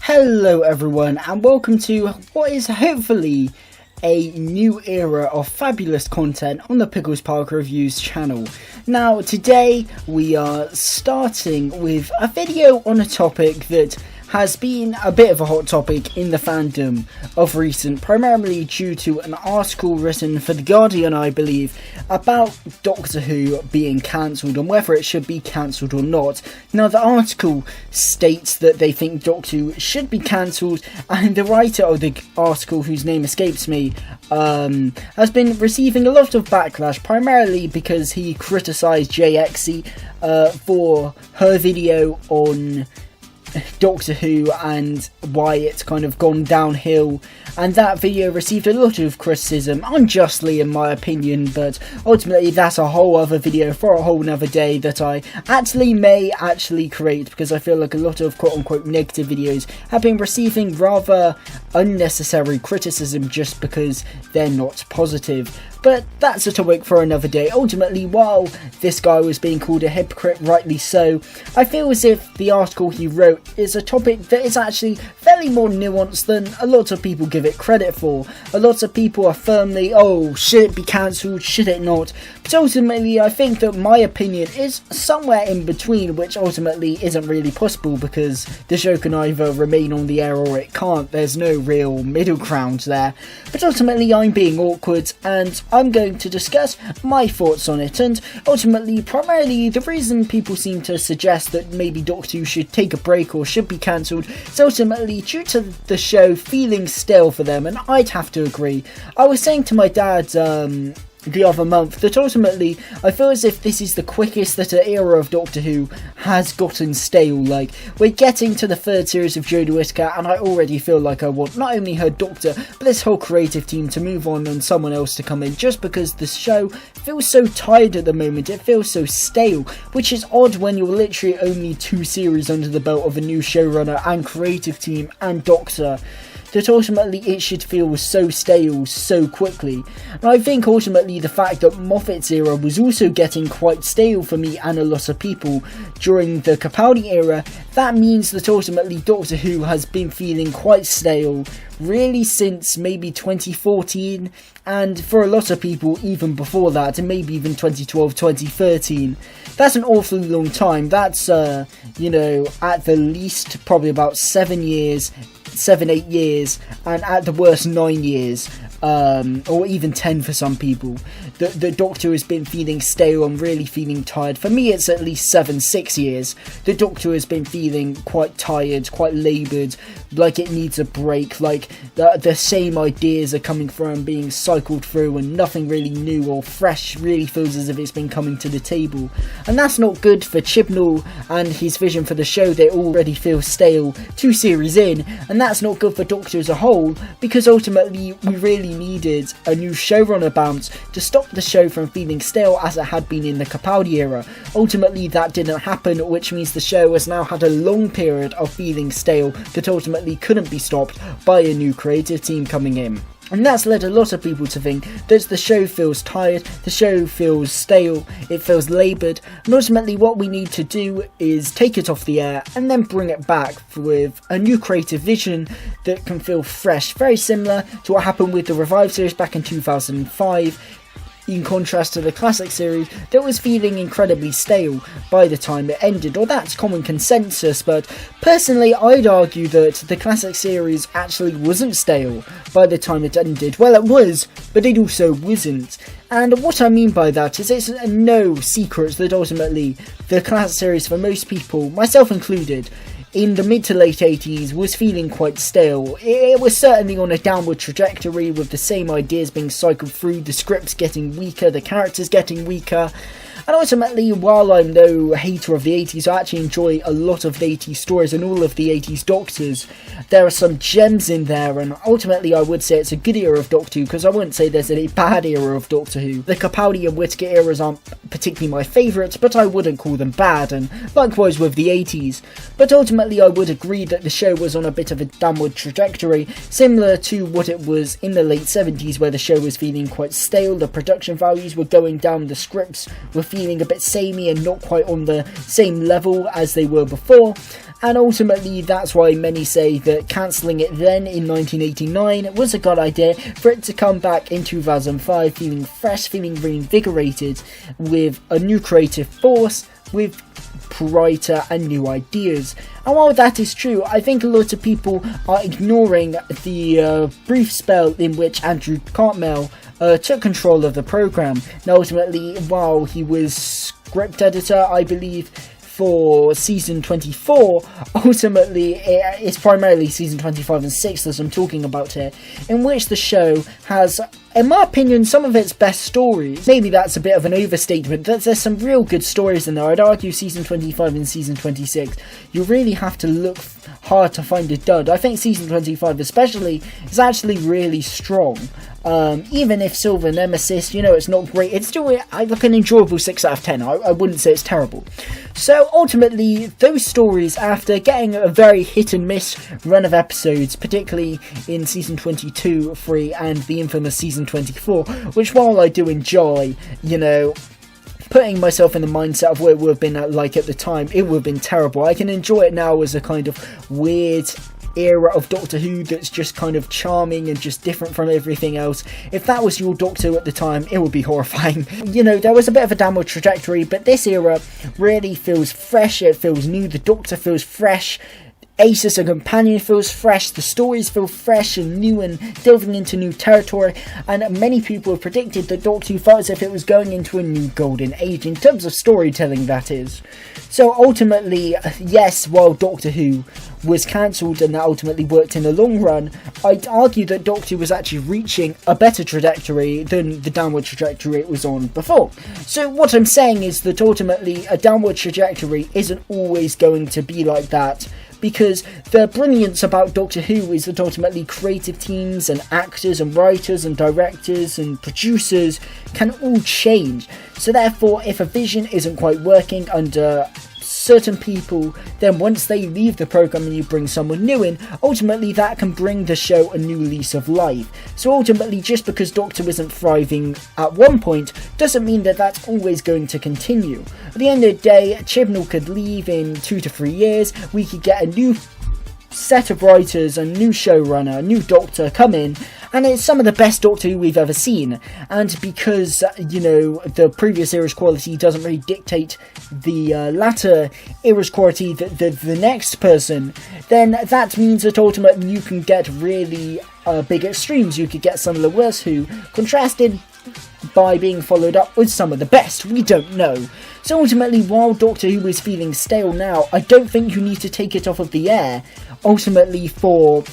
Hello everyone, and welcome to what is hopefully a new era of fabulous content on the Pickles Park Reviews channel. Now today we are starting with a video on a topic that has been a bit of a hot topic in the fandom of recent, primarily due to an article written for The Guardian, I believe, about Doctor Who being cancelled and whether it should be cancelled or not. Now the article states that they think Doctor Who should be cancelled, and the writer of the article, whose name escapes me, has been receiving a lot of backlash, primarily because he criticised JXE for her video on Doctor Who and why it's kind of gone downhill, and that video received a lot of criticism, unjustly in my opinion, but ultimately that's a whole other video for a whole nother day that I may create, because I feel like a lot of quote-unquote negative videos have been receiving rather unnecessary criticism just because they're not positive. But that's a topic for another day. Ultimately, while this guy was being called a hypocrite, rightly so, I feel as if the article he wrote is a topic that is actually fairly more nuanced than a lot of people give it credit for. A lot of people are firmly, oh, should it be cancelled, should it not? But ultimately, I think that my opinion is somewhere in between, which ultimately isn't really possible because the show can either remain on the air or it can't. There's no real middle ground there. But ultimately, I'm being awkward, and I'm going to discuss my thoughts on it, and ultimately, primarily, the reason people seem to suggest that maybe Doctor Who should take a break or should be cancelled is ultimately due to the show feeling stale for them, and I'd have to agree. I was saying to my dad the other month that ultimately I feel as if this is the quickest that an era of Doctor Who has gotten stale. Like, we're getting to the third series of Jodie Whittaker, and I already feel like I want not only her Doctor but this whole creative team to move on and someone else to come in, just because the show feels so tired at the moment. It feels so stale, which is odd when you're literally only 2 series under the belt of a new showrunner and creative team and Doctor, that ultimately it should feel so stale so quickly. And I think ultimately the fact that Moffat's era was also getting quite stale for me and a lot of people during the Capaldi era, that means that ultimately Doctor Who has been feeling quite stale really since maybe 2014, and for a lot of people even before that, and maybe even 2012, 2013. That's an awfully long time. That's, at the least probably about 7 years, 7-8 years, and at the worst 9 years, or even 10 for some people. The Doctor has been feeling stale and really feeling tired. For me, it's at least 7-6 years. The Doctor has been feeling quite tired, quite laboured, like it needs a break, like the same ideas are coming through and being cycled through, and nothing really new or fresh really feels as if it's been coming to the table. And that's not good for Chibnall and his vision for the show. They already feel stale 2 series in, and that's not good for Doctor as a whole, because ultimately we really needed a new showrunner bounce to stop the show from feeling stale as it had been in the Capaldi era. Ultimately that didn't happen, which means the show has now had a long period of feeling stale that ultimately couldn't be stopped by a new creative team coming in. And that's led a lot of people to think that the show feels tired, the show feels stale, it feels laboured, and ultimately what we need to do is take it off the air and then bring it back with a new creative vision that can feel fresh, very similar to what happened with the Revive series back in 2005, in contrast to the classic series that was feeling incredibly stale by the time it ended, or that's common consensus. But personally, I'd argue that the classic series actually wasn't stale by the time it ended. Well, it was, but it also wasn't. And what I mean by that is it's no secret that ultimately the classic series, for most people, myself included, in the mid to late 80s was feeling quite stale. It was certainly on a downward trajectory, with the same ideas being cycled through, the scripts getting weaker, the characters getting weaker, And ultimately, while I'm no hater of the 80s, I actually enjoy a lot of the 80s stories and all of the 80s Doctors. There are some gems in there, and ultimately I would say it's a good era of Doctor Who, because I wouldn't say there's any bad era of Doctor Who. The Capaldi and Whittaker eras aren't particularly my favourites, but I wouldn't call them bad, and likewise with the 80s. But ultimately I would agree that the show was on a bit of a downward trajectory, similar to what it was in the late 70s, where the show was feeling quite stale, the production values were going down, the scripts were feeling a bit samey and not quite on the same level as they were before. And ultimately that's why many say that cancelling it then in 1989 was a good idea, for it to come back in 2005 feeling fresh, feeling reinvigorated, with a new creative force, with brighter and new ideas. And while that is true, I think a lot of people are ignoring the brief spell in which Andrew Cartmel took control of the programme. Now ultimately, while he was script editor, I believe, for season 24, ultimately it's primarily season 25 and 6 that I'm talking about here, in which the show has, in my opinion, some of its best stories. Maybe that's a bit of an overstatement. There's some real good stories in there. I'd argue season 25 and season 26, you really have to look hard to find a dud. I think season 25 especially is actually really strong. Even if Silver Nemesis, it's not great, it's still like an enjoyable 6 out of 10. I wouldn't say it's terrible. So ultimately, those stories, after getting a very hit and miss run of episodes, particularly in season 22, 3, and the infamous season 24, which while I do enjoy, putting myself in the mindset of what it would have been like at the time, it would have been terrible. I can enjoy it now as a kind of weird era of Doctor Who that's just kind of charming and just different from everything else. If that was your Doctor Who at the time, it would be horrifying. There was a bit of a downward trajectory, but this era really feels fresh, it feels new, the Doctor feels fresh, Ace as a companion feels fresh, the stories feel fresh and new and delving into new territory, and many people have predicted that Doctor Who felt as if it was going into a new golden age, in terms of storytelling that is. So ultimately, yes, while Doctor Who was cancelled and that ultimately worked in the long run, I'd argue that Doctor Who was actually reaching a better trajectory than the downward trajectory it was on before. So what I'm saying is that ultimately a downward trajectory isn't always going to be like that, because the brilliance about Doctor Who is that ultimately creative teams and actors and writers and directors and producers can all change. So therefore, if a vision isn't quite working under certain people, then once they leave the programme and you bring someone new in, ultimately that can bring the show a new lease of life. So ultimately, just because Doctor isn't thriving at one point doesn't mean that that's always going to continue. At the end of the day, Chibnall could leave in 2 to 3 years, we could get a new set of writers, a new showrunner, a new Doctor come in, and it's some of the best Doctor Who we've ever seen. And because, the previous era's quality doesn't really dictate the latter era's quality, the next person, then that means that ultimately you can get really big extremes. You could get some of the worst Who contrasted by being followed up with some of the best. We don't know. So ultimately, while Doctor Who is feeling stale now, I don't think you need to take it off of the air, ultimately, for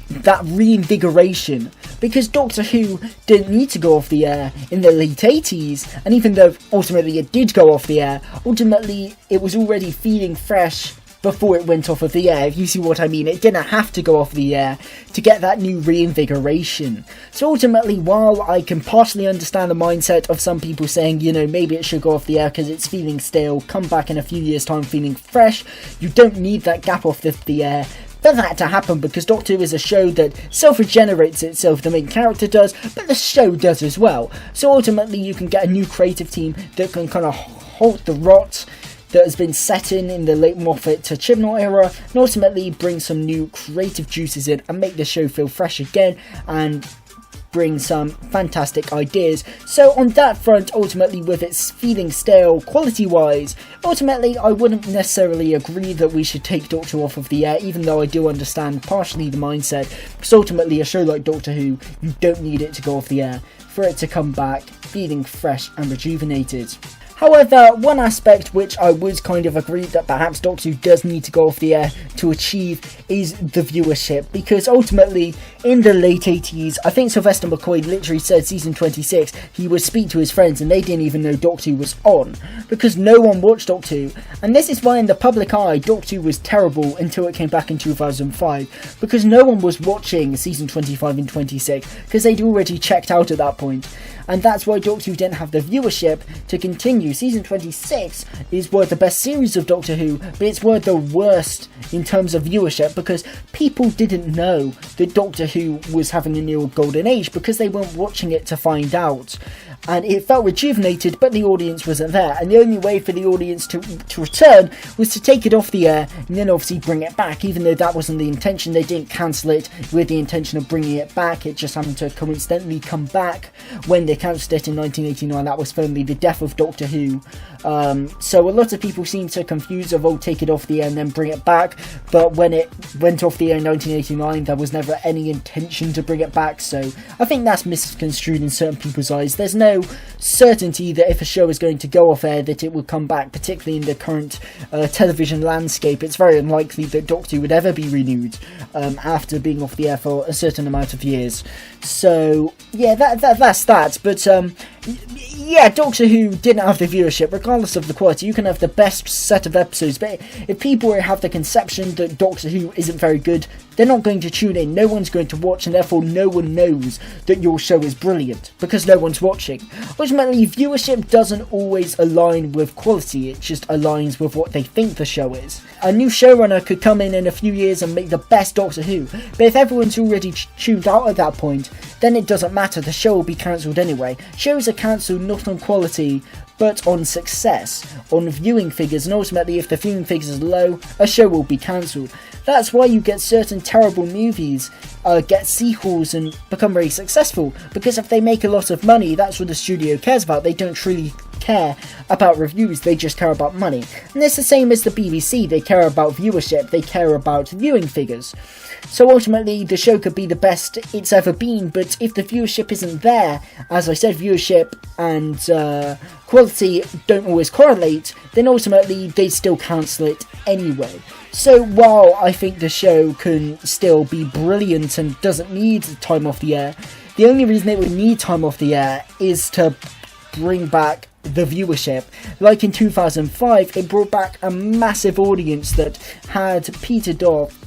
that reinvigoration, because Doctor Who didn't need to go off the air in the late 80s, and even though ultimately it did go off the air, ultimately it was already feeling fresh before it went off of the air, if you see what I mean. It didn't have to go off the air to get that new reinvigoration. So ultimately, while I can partially understand the mindset of some people saying, maybe it should go off the air because it's feeling stale, come back in a few years' time feeling fresh, you don't need that gap off the air for that to happen, because Doctor Who is a show that self-regenerates itself. The main character does, but the show does as well. So ultimately, you can get a new creative team that can kind of halt the rot that has been set in the late Moffat to Chibnall era, and ultimately bring some new creative juices in and make the show feel fresh again and bring some fantastic ideas. So on that front, ultimately, with its feeling stale quality wise, ultimately I wouldn't necessarily agree that we should take Doctor Who off of the air, even though I do understand partially the mindset, because ultimately a show like Doctor Who, you don't need it to go off the air for it to come back feeling fresh and rejuvenated. However, one aspect which I would kind of agree that perhaps Doctor Who does need to go off the air to achieve is the viewership, because ultimately in the late 80s, I think Sylvester McCoy literally said season 26 he would speak to his friends and they didn't even know Doctor Who was on, because no one watched Doctor Who. And this is why in the public eye Doctor Who was terrible until it came back in 2005, because no one was watching season 25 and 26 because they'd already checked out at that point. And that's why Doctor Who didn't have the viewership to continue. Season 26 is one of the best series of Doctor Who, but it's one of the worst in terms of viewership, because people didn't know that Doctor Who was having a new golden age because they weren't watching it to find out. And it felt rejuvenated, but the audience wasn't there. And the only way for the audience to return was to take it off the air and then obviously bring it back, even though that wasn't the intention. They didn't cancel it with the intention of bringing it back. It just happened to coincidentally come back when they cancelled it in 1989. That was firmly the death of Doctor Who. So a lot of people seem to confuse of, oh, take it off the air and then bring it back. But when it went off the air in 1989, there was never any intention to bring it back. So I think that's misconstrued in certain people's eyes. There's no certainty that if a show is going to go off air that it will come back, particularly in the current television landscape. It's very unlikely that Doctor Who would ever be renewed after being off the air for a certain amount of years. So yeah, that's that. But yeah, Doctor Who didn't have the viewership. Regardless of the quality, you can have the best set of episodes, but if people have the conception that Doctor Who isn't very good, they're not going to tune in. No one's going to watch, and therefore no one knows that your show is brilliant because no one's watching. Ultimately, viewership doesn't always align with quality. It just aligns with what they think the show is. A new showrunner could come in a few years and make the best Doctor Who, but if everyone's already tuned out at that point, then it doesn't matter. The show will be cancelled anyway. Shows are cancelled not on quality, but on success, on viewing figures, and ultimately if the viewing figures are low, a show will be cancelled. That's why you get certain terrible movies get sequels and become very successful, because if they make a lot of money, that's what the studio cares about. They don't truly care about reviews, they just care about money. And it's the same as the BBC, they care about viewership, they care about viewing figures. So ultimately the show could be the best it's ever been, but if the viewership isn't there, as I said, viewership and quality don't always correlate, then ultimately they still cancel it anyway. So while I think the show can still be brilliant and doesn't need time off the air, the only reason it would need time off the air is to bring back the viewership. Like in 2005, it brought back a massive audience that had petered off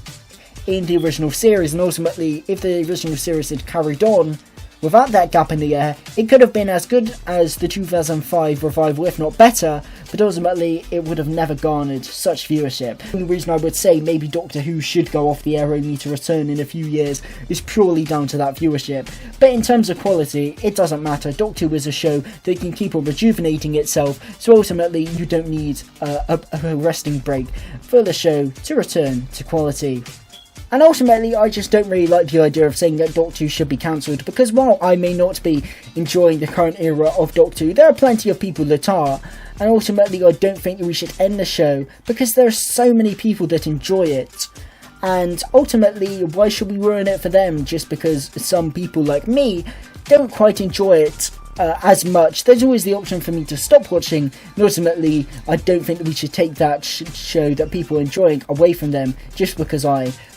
in the original series, and ultimately if the original series had carried on without that gap in the air, it could have been as good as the 2005 revival, if not better, but ultimately it would have never garnered such viewership. The only reason I would say maybe Doctor Who should go off the air only to return in a few years is purely down to that viewership. But in terms of quality, it doesn't matter. Doctor Who is a show that can keep on rejuvenating itself, so ultimately you don't need a resting break for the show to return to quality. And ultimately, I just don't really like the idea of saying that Doctor Who should be cancelled, because while I may not be enjoying the current era of Doctor Who, there are plenty of people that are, and ultimately I don't think that we should end the show, because there are so many people that enjoy it. And ultimately, why should we ruin it for them just because some people like me don't quite enjoy it as much? There's always the option for me to stop watching, and ultimately I don't think that we should take that show that people are enjoying away from them just because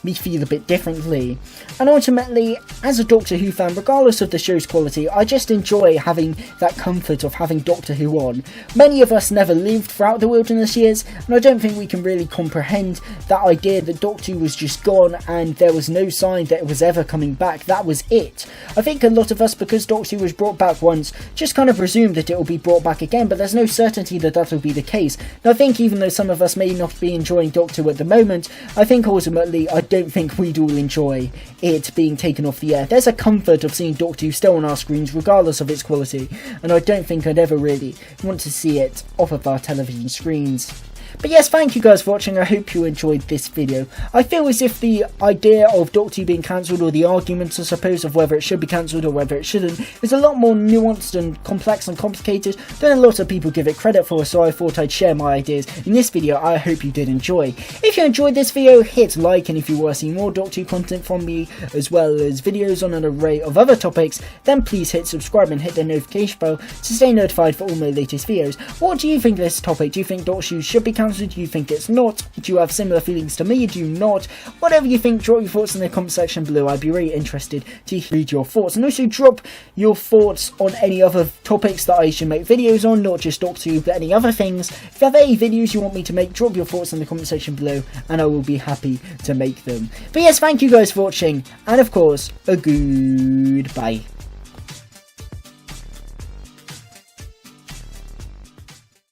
we feel a bit differently. And ultimately, as a Doctor Who fan, regardless of the show's quality, I just enjoy having that comfort of having Doctor Who on. Many of us never lived throughout the wilderness years, and I don't think we can really comprehend that idea that Doctor Who was just gone and there was no sign that it was ever coming back. That was it. I think a lot of us, because Doctor Who was brought back once, just kind of presume that it will be brought back again, but there's no certainty that that will be the case. And I think even though some of us may not be enjoying Doctor Who at the moment, I think ultimately I don't think we'd all enjoy it being taken off the air. There's a comfort of seeing Doctor Who still on our screens regardless of its quality, and I don't think I'd ever really want to see it off of our television screens. But yes, thank you guys for watching. I hope you enjoyed this video. I feel as if the idea of Doctor Who being cancelled, or the arguments I suppose of whether it should be cancelled or whether it shouldn't, is a lot more nuanced and complex and complicated than a lot of people give it credit for, so I thought I'd share my ideas in this video. I hope you did enjoy. If you enjoyed this video, hit like, and if you want to see more Doctor Who content from me, as well as videos on an array of other topics, then please hit subscribe and hit the notification bell to stay notified for all my latest videos. What do you think of this topic? Do you think Doctor Who should be cancelled? Do you think it's not? Do you have similar feelings to me? Do you not? Whatever you think, drop your thoughts in the comment section below. I'd be really interested to read your thoughts, and also drop your thoughts on any other topics that I should make videos on, not just Doctor Who, but any other things. If you have any videos you want me to make, drop your thoughts in the comment section below, and I will be happy to make them. But yes, thank you guys for watching, and of course, a goodbye.